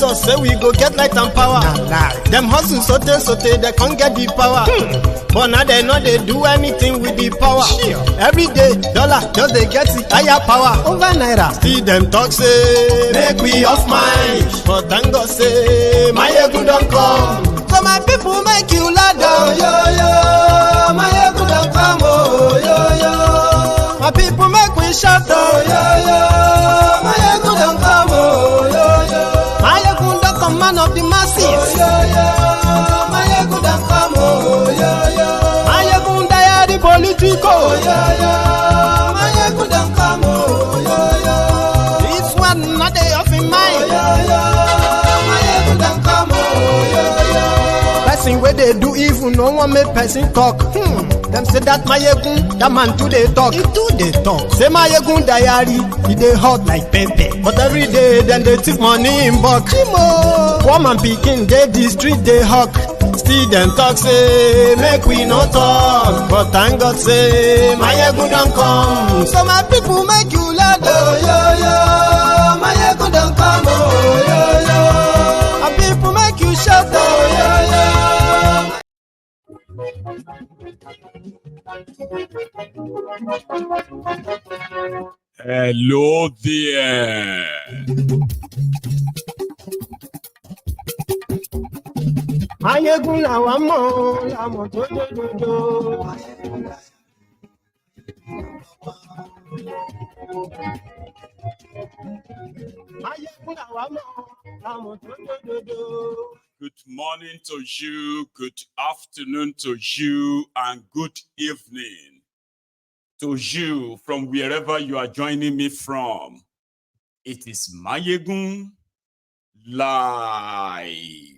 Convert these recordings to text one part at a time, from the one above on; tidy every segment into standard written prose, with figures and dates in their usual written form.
us say we go get light and power. Them hustle sote they can't get the power. But now they know they do anything with the power. Every day, dollar just they get the higher power. Over naira. See them talk say, make we off mind. But thank God say, my ego don't come. So my people make you ladder. Oh, yo, yo, my ego don't come. Oh, yo, yo. My people make we shout. Oh, yo, yo, my ego don't come. Oh, yo, yo. My ego don't come, man of the masses. Oh, yo, yo, my ego don't come. Oh, yo, yo. My ego die the political. Oh, yo, yo. My ego don't come. Oh, yo, yo. This one not day off in mind. Oh, yo, yo. My ego don't come. Oh, yo, yo. Person where they do evil, no one make person talk. Them say that Mayegun, that man too they talk. He too they talk. Say Mayegun diary, he they hot like pepper. But every day then they take money in bulk. Woman picking, they the street they hawk. Still them talk say, make we no talk. But thank God say, Mayegun don't come. So my people make you laugh. Oh yo yo, Mayegun don't come. Oh yo yo, my people make you shout. Oh yo yo. Hello there. Mayegun làwa mọ̀, làmọ̀ tó dòdòdò. Mayegun làwa mọ̀, làmọ̀ tó dòdòdò. Good morning to you, good afternoon to you, and good evening to you from wherever you are joining me from. It is Mayegun Live.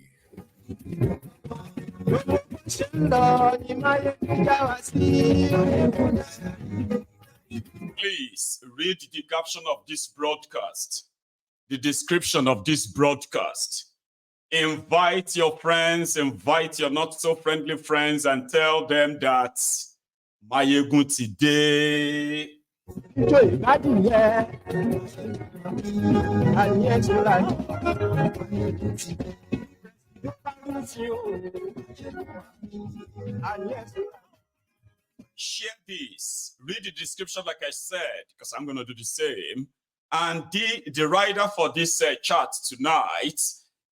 Please read the caption of this broadcast, the description of this broadcast. Invite your friends, invite your not so friendly friends, and tell them that Mayegun today. Share this, read the description like I said, because I'm going to do the same. And the writer for this chat tonight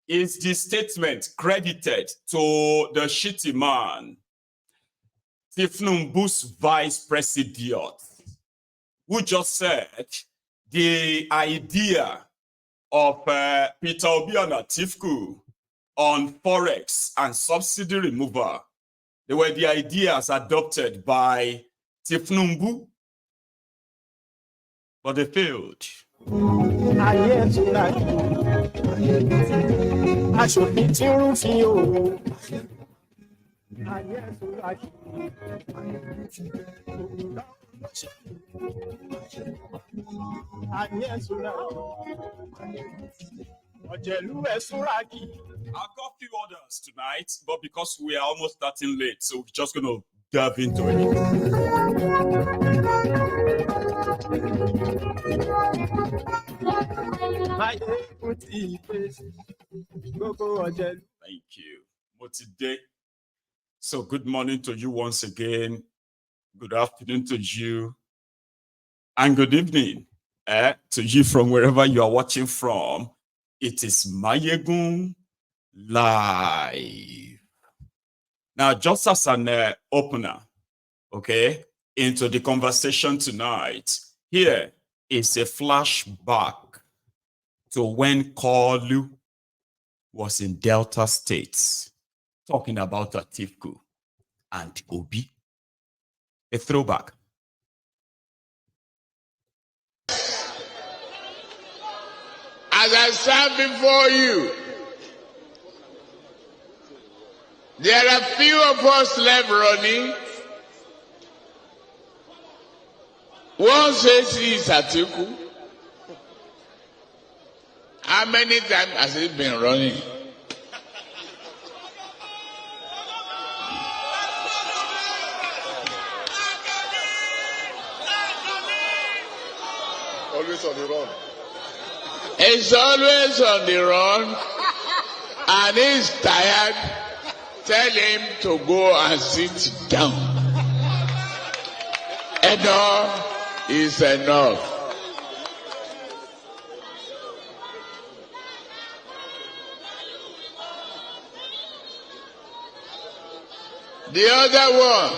is the statement credited to the Shettima, Tifnumbu's vice president, who just said the idea of Peter Obi and Atiku on Forex and subsidy removal, they were the ideas adopted by Tifnumbu, but they failed. I should be tuned for you. I've got a few orders tonight, but because we are almost starting late, so we're just going to delve into it. Thank you. Today. So good morning to you once again. Good afternoon to you. And good evening to you from wherever you are watching from. It is Mayegun Live. Now, just as an opener, okay, into the conversation tonight, here is a flashback to when Kalu was in Delta States, talking about Atiku and Obi. A throwback. As I stand before you, there are few of us left running. One says he is Atiku. How many times has he been running? Always on the run. He's always on the run. and he's tired, tell him to go and sit down. Enough is enough. The other one,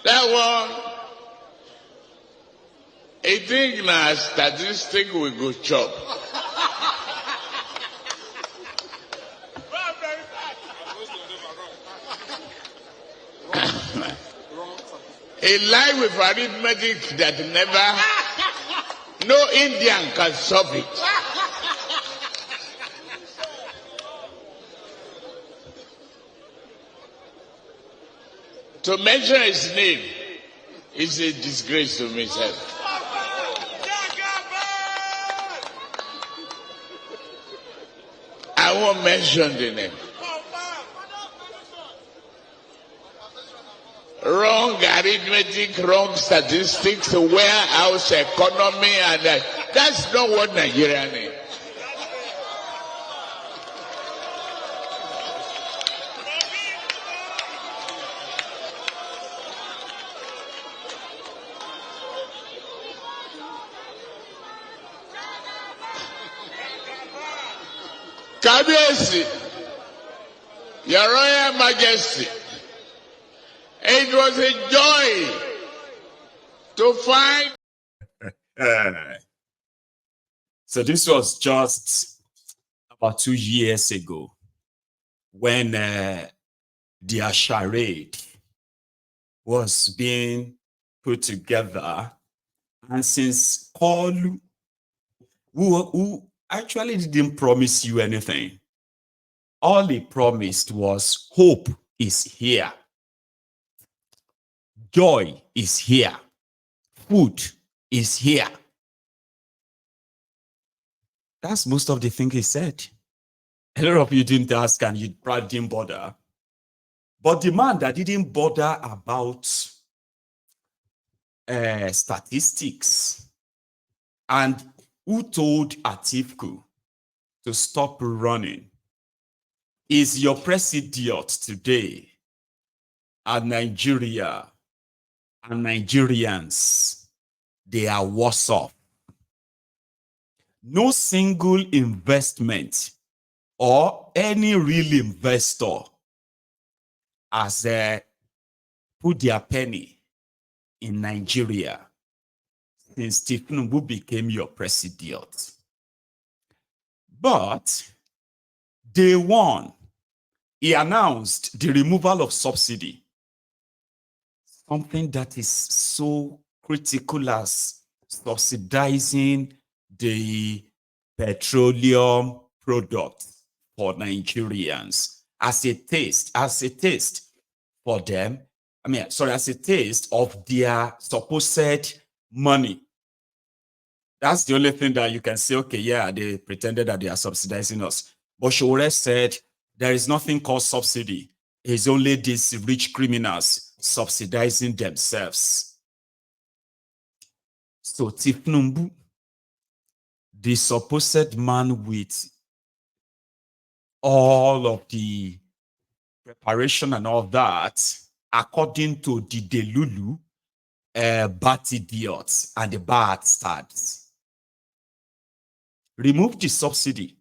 that one, I think na statistic we go chop. A lie with arithmetic that never, no Indian can solve it. To mention his name is a disgrace to myself. I won't mention the name. Wrong arithmetic, wrong statistics, warehouse economy, and that's not what Nigeria needs. Kabiyesi, Your Royal Majesty, it was a joy to find. So this was just about 2 years ago when their charade was being put together, and since Kolu, who actually didn't promise you anything, all he promised was hope is here, joy is here, food is here. That's most of the thing he said. A lot of you didn't ask and you probably didn't bother. But the man that didn't bother about statistics and who told Atiku to stop running is your president today, and Nigeria and Nigerians, they are worse off. No single investment or any real investor has put their penny in Nigeria since Tinubu became your president. But day one, he announced the removal of subsidy, something that is so critical as subsidizing the petroleum product for Nigerians as a taste for them. As a taste of their supposed money. That's the only thing that you can say, okay, yeah, they pretended that they are subsidizing us. But Shore said there is nothing called subsidy. It's only these rich criminals subsidizing themselves. So Tinubu, the supposed man with all of the preparation and all that, according to the Delulu, bad idiots and the bad starts, remove the subsidy.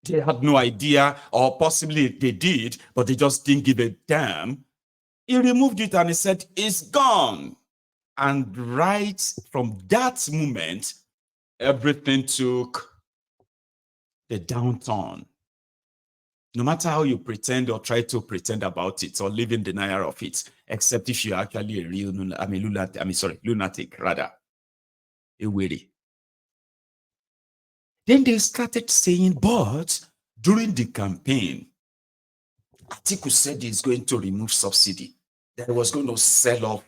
They had no idea, or possibly they did, but they just didn't give a damn. He removed it and he said, it's gone. And right from that moment, everything took the downturn. No matter how you pretend or try to pretend about it or live in denial of it, except if you're actually a real lunatic, rather. A weary. Then they started saying, but during the campaign, Atiku said he's going to remove subsidy, that he was going to sell off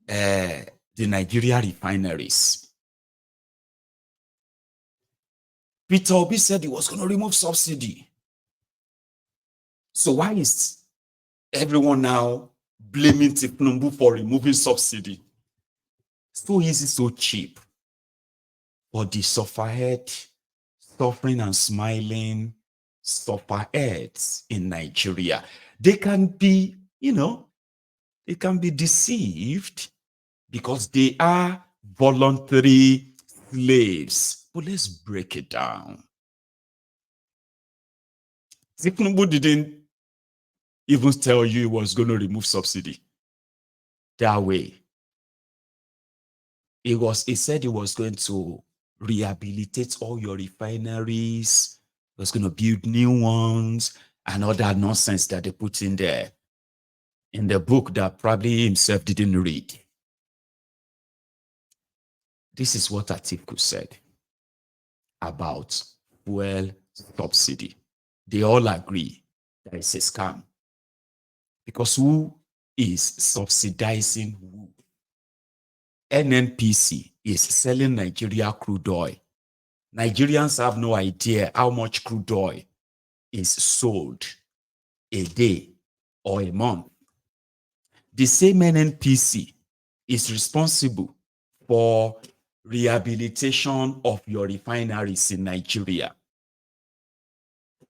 the Nigeria refineries. Peter Obi said he was going to remove subsidy. So why is everyone now blaming Tinubu for removing subsidy? So easy, so cheap for the sufferhead suffering and smiling sufferheads in Nigeria. They can be, they can be deceived because they are voluntary slaves. But let's break it down. Tinubu didn't even tell you he was going to remove subsidy that way. He said he was going to rehabilitate all your refineries, he was going to build new ones, and all that nonsense that they put in there in the book that probably himself didn't read. This is what Atiku said about fuel subsidy. They all agree that it's a scam. Because who is subsidizing who? NNPC is selling Nigeria crude oil. Nigerians have no idea how much crude oil is sold a day or a month. The same NNPC is responsible for rehabilitation of your refineries in Nigeria.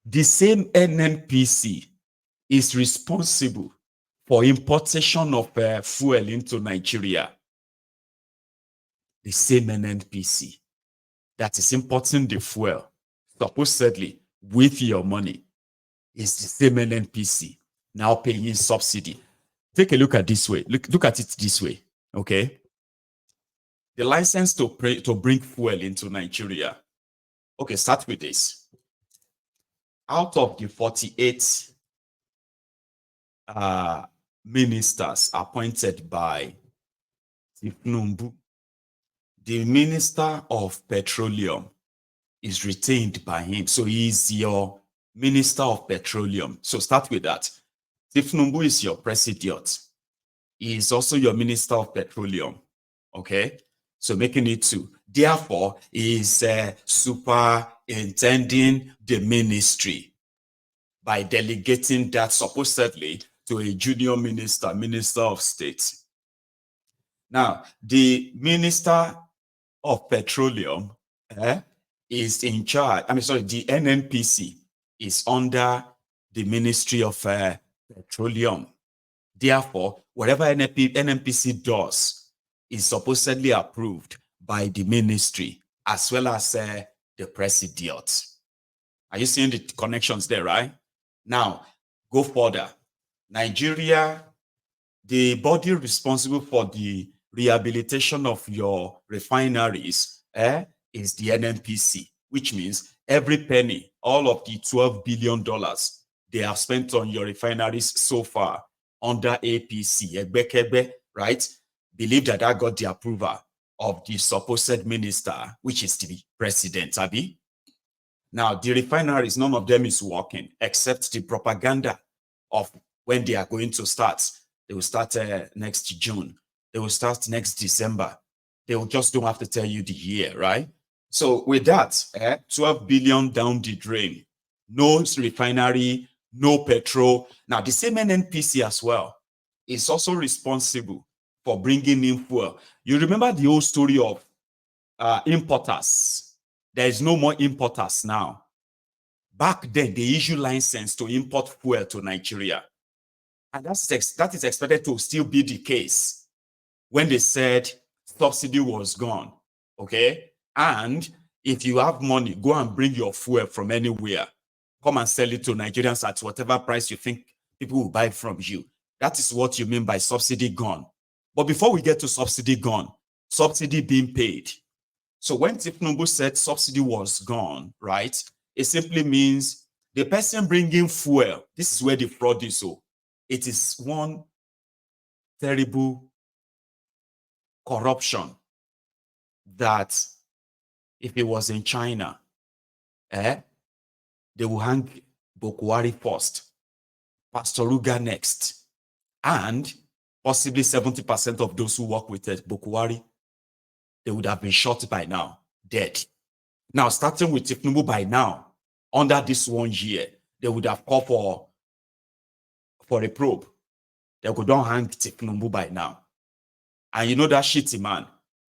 The same NNPC is responsible for importation of fuel into Nigeria. The same NNPC that is importing the fuel, supposedly with your money, is the same NNPC now paying subsidy. Take a look at this way. Look at it this way, okay? The license to bring fuel into Nigeria. Okay, start with this. Out of the 48 ministers appointed by Tinubu, the Minister of Petroleum is retained by him. So he is your Minister of Petroleum. So start with that. Tinubu is your president. He is also your Minister of Petroleum. Okay? So making it two. Therefore, he is superintending the ministry by delegating that supposedly to a junior minister, Minister of State. Now, the Minister of Petroleum is in charge. The NNPC is under the Ministry of Petroleum. Therefore, whatever NNPC does is supposedly approved by the ministry as well as the president. Are you seeing the connections there, right? Now, go further. Nigeria, the body responsible for the rehabilitation of your refineries is the NNPC, which means every penny, all of the $12 billion they have spent on your refineries so far under APC, right? Believe that I got the approval of the supposed minister, which is the president, Abi. Now, the refineries, none of them is working except the propaganda of when they are going to start. They will start next June. They will start next December. They will just don't have to tell you the year, right? So with that, 12 billion down the drain, no refinery, no petrol. Now, the same NNPC as well is also responsible for bringing in fuel. You remember the old story of importers. There is no more importers now. Back then, they issued license to import fuel to Nigeria. And that is expected to still be the case when they said subsidy was gone, okay? And if you have money, go and bring your fuel from anywhere. Come and sell it to Nigerians at whatever price you think people will buy from you. That is what you mean by subsidy gone. But before we get to subsidy gone, subsidy being paid. So when Tinubu said subsidy was gone, right, it simply means the person bringing fuel, this is where the fraud is. So it is one terrible corruption that if it was in China, they will hang Bokwari first, Pastor Ruga next, and possibly 70% of those who work with Bokwari, they would have been shot by now, dead. Now, starting with Tinubu by now, under this 1 year, they would have called for a probe. They could don't hang Tinubu by now. And you know that Shettima,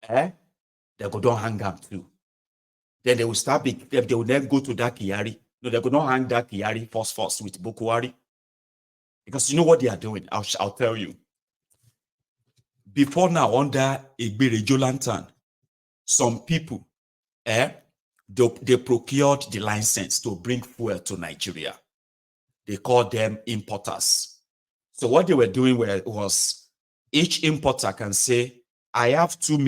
they could don't hang him too. Then they will start, they will then go to that Kiari. No, they could not hang that Kiari first with Bokuwari. Because you know what they are doing? I'll tell you. Before now, under Egberejo Lantern, some people, they procured the license to bring fuel to Nigeria. They called them importers. So what they were doing was each importer can say, I have 15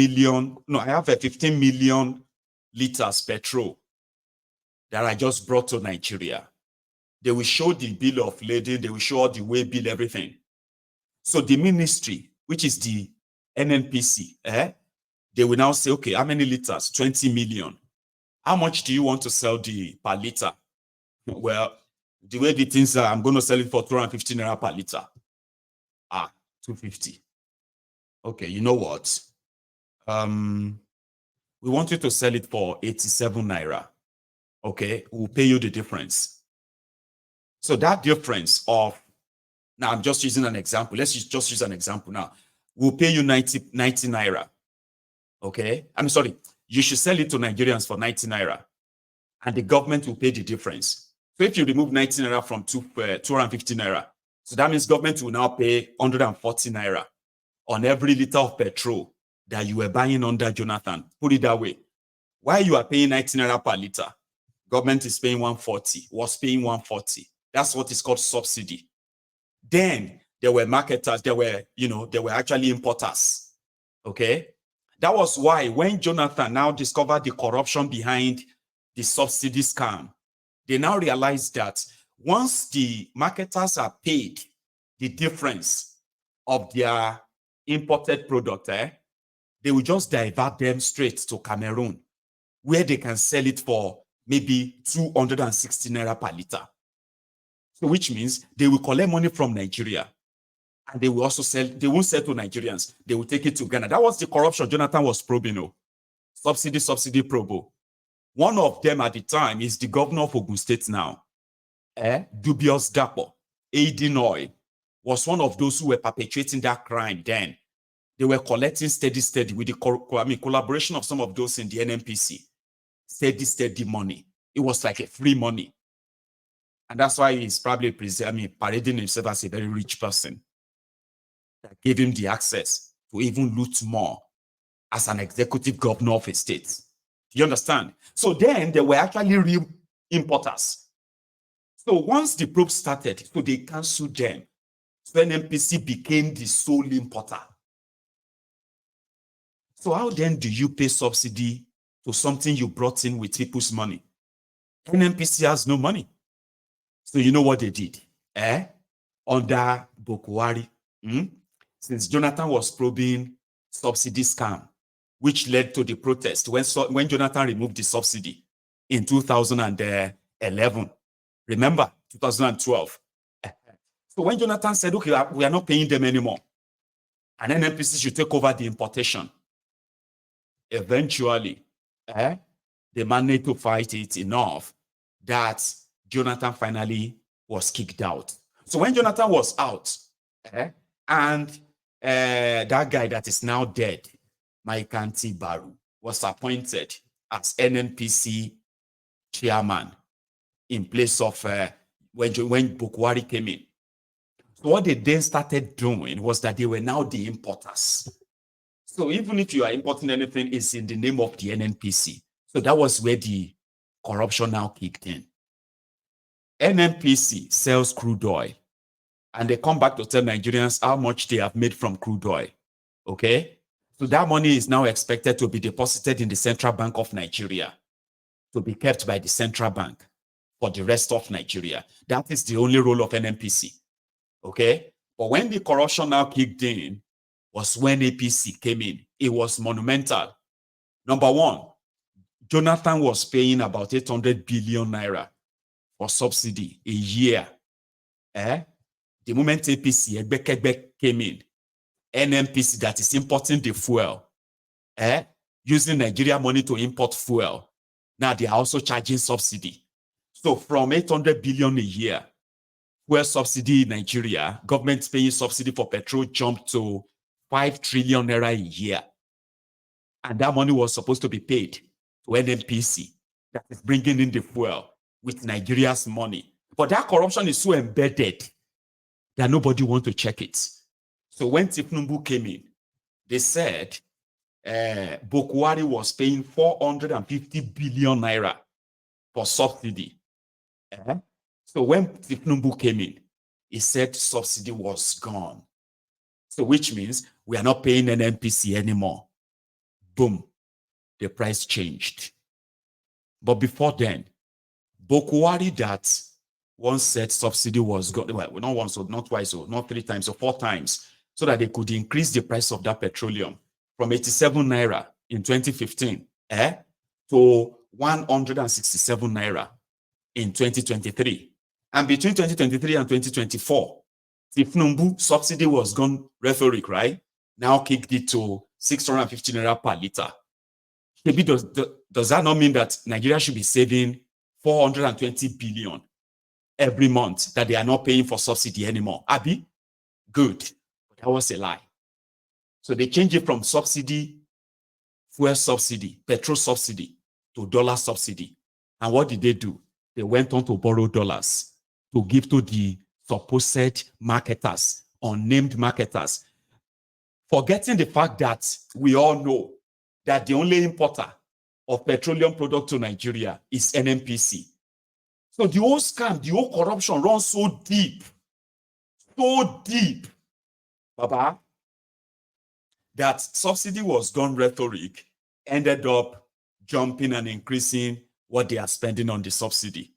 million liters petrol that I just brought to Nigeria. They will show the bill of lading, they will show all the way bill, everything. So the ministry, which is the NNPC, they will now say, okay, how many liters? 20 million. How much do you want to sell per liter? Well, the way the things are, I'm going to sell it for 250 naira per liter. 250. Okay, you know what? We want you to sell it for 87 naira. Okay, we'll pay you the difference. So that difference of, now I'm just using an example. Let's just use an example now. We'll pay you 90 naira. Okay, I'm sorry. You should sell it to Nigerians for 90 naira. And the government will pay the difference. So if you remove 90 naira from 250 naira, so that means government will now pay 140 naira on every liter of petrol that you were buying under Jonathan. Put it that way. While you are paying 90 naira per liter, government is paying 140, was paying 140. That's what is called subsidy. Then there were marketers, there were actually importers. Okay? That was why when Jonathan now discovered the corruption behind the subsidy scam, they now realized that once the marketers are paid the difference of their imported product, they will just divert them straight to Cameroon, where they can sell it for maybe 260 naira per liter. So which means they will collect money from Nigeria and they will also sell, they won't sell to Nigerians, they will take it to Ghana. That was the corruption Jonathan was probing. Subsidy probo. One of them at the time is the governor of Ogun State now, Dubious Dapo, Aiding Oil, was one of those who were perpetrating that crime then. They were collecting steady with the collaboration of some of those in the NNPC. Steady money. It was like a free money. And that's why he's probably parading himself as a very rich person. That gave him the access to even loot more as an executive governor of a state. You understand? So then there were actually real importers. So once the probe started, so they canceled them. So NNPC became the sole importer. So how then do you pay subsidy to something you brought in with people's money? NNPC has no money. So you know what they did? Under Bokuwari, since Jonathan was probing subsidy scam, which led to the protest when Jonathan removed the subsidy in 2011. Remember, 2012. So when Jonathan said, okay, we are not paying them anymore, and NNPC should take over the importation, eventually, they managed to fight it enough that Jonathan finally was kicked out. So when Jonathan was out, and that guy that is now dead, Mike Baru, was appointed as NNPC chairman in place of when Bokuwari came in. So what they then started doing was that they were now the importers. So even if you are importing anything, it's in the name of the NNPC. So that was where the corruption now kicked in. NNPC sells crude oil, and they come back to tell Nigerians how much they have made from crude oil. Okay? So that money is now expected to be deposited in the Central Bank of Nigeria, to be kept by the Central Bank for the rest of Nigeria. That is the only role of NNPC. Okay? But when the corruption now kicked in, was when APC came in. It was monumental. Number one, Jonathan was paying about 800 billion naira for subsidy a year. The moment APC came in, NNPC that is importing the fuel, using Nigeria money to import fuel, now they are also charging subsidy. So from 800 billion a year, fuel subsidy in Nigeria, government paying subsidy for petrol jumped to 5 trillion naira a year. And that money was supposed to be paid to NNPC that is bringing in the fuel with Nigeria's money. But that corruption is so embedded that nobody wants to check it. So when Tifnumbu came in, they said Bokwari was paying 450 billion naira for subsidy. So when Tifnumbu came in, he said subsidy was gone. So which means we are not paying an NPC anymore. Boom, the price changed. But before then, Bokwari that once said subsidy was gone, well, not once, or not twice, or not 3 times, or 4 times, so that they could increase the price of that petroleum from 87 naira in 2015 to 167 naira in 2023. And between 2023 and 2024, Tifnumbu subsidy was gone rhetoric, right? Now kicked it to 650 naira per liter. Maybe does that not mean that Nigeria should be saving 420 billion every month that they are not paying for subsidy anymore? Abi? Good. That was a lie. So they changed it from subsidy, fuel subsidy, petrol subsidy to dollar subsidy. And what did they do? They went on to borrow dollars to give to the supposed marketers, unnamed marketers, forgetting the fact that we all know that the only importer of petroleum product to Nigeria is NNPC. So the whole scam, the whole corruption runs so deep, Baba, that subsidy was gone rhetoric ended up jumping and increasing what they are spending on the subsidy.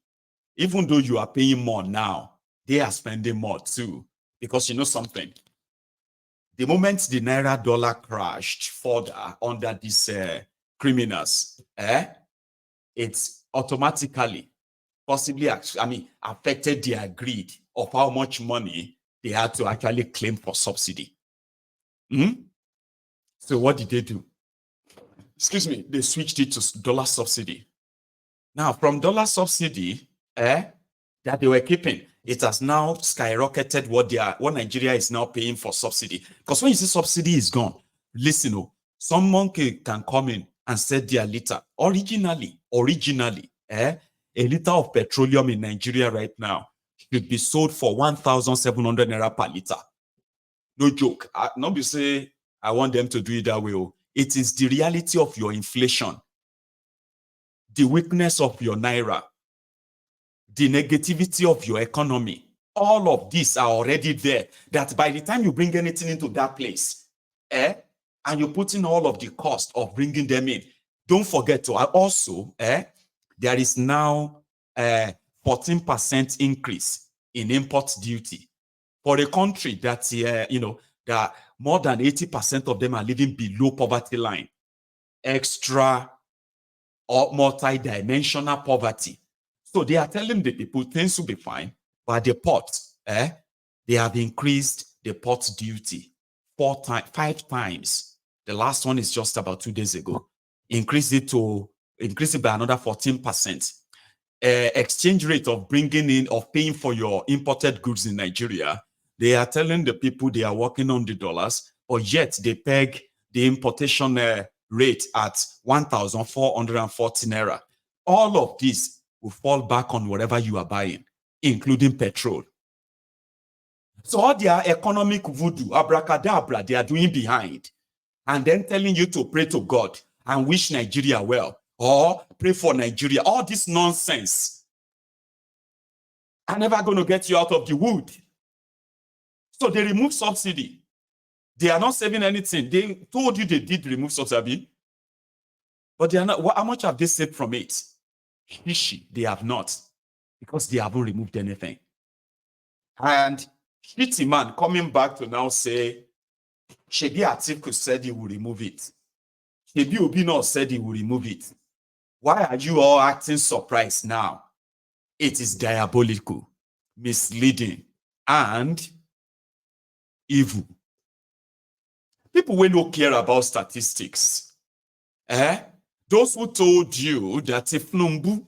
Even though you are paying more now, they are spending more too. Because you know something, the moment the Naira dollar crashed further under these criminals, it's automatically, possibly, affected their greed of how much money they had to actually claim for subsidy. So what did they do? Excuse me, they switched it to dollar subsidy. Now, from dollar subsidy that they were keeping, it has now skyrocketed what Nigeria is now paying for subsidy. Because when you say subsidy is gone, listen, someone can come in and set their liter. Originally, a liter of petroleum in Nigeria right now should be sold for 1,700 naira per liter. No joke. Not be say I want them to do it that way. It is the reality of your inflation, the weakness of your naira, the negativity of your economy. All of these are already there. That by the time you bring anything into that place, and you put in all of the cost of bringing them in, don't forget to also, there is now a 14% increase in import duty for a country that, that more than 80% of them are living below poverty line, extra or multi-dimensional poverty. So they are telling the people things will be fine, but the port, they have increased the port duty 5 times. The last one is just about 2 days ago. Increase it by another 14%. Exchange rate of paying for your imported goods in Nigeria, they are telling the people they are working on the dollars, but yet they peg the importation rate at 1,440 naira. All of this will fall back on whatever you are buying, including petrol. So all their economic voodoo, abracadabra, they are doing behind, and then telling you to pray to God and wish Nigeria well, or pray for Nigeria. All this nonsense are never going to get you out of the wood. So they remove subsidy. They are not saving anything. They told you they did remove subsidy, but they are not. How much have they saved from it? They have not, because they haven't removed anything. And Shettima coming back to now say, Shebi Atiku said he will remove it. Shebi Obino said he will remove it. Why are you all acting surprised now? It is diabolical, misleading, and evil. People will not care about statistics. Those who told you that if Numbu,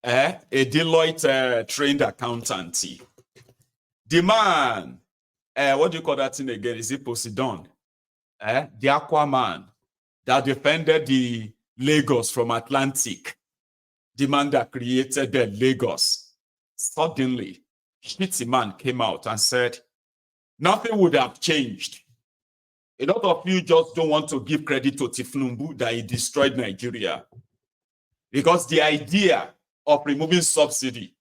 a Deloitte trained accountant, the man, what do you call that thing again? Is it Poseidon? The Aquaman that defended the Lagos from Atlantic. the man that created the Lagos, suddenly, Shettima came out and said, nothing would have changed. A lot of you just don't want to give credit to Tifnumbu that he destroyed Nigeria. Because the idea of removing subsidy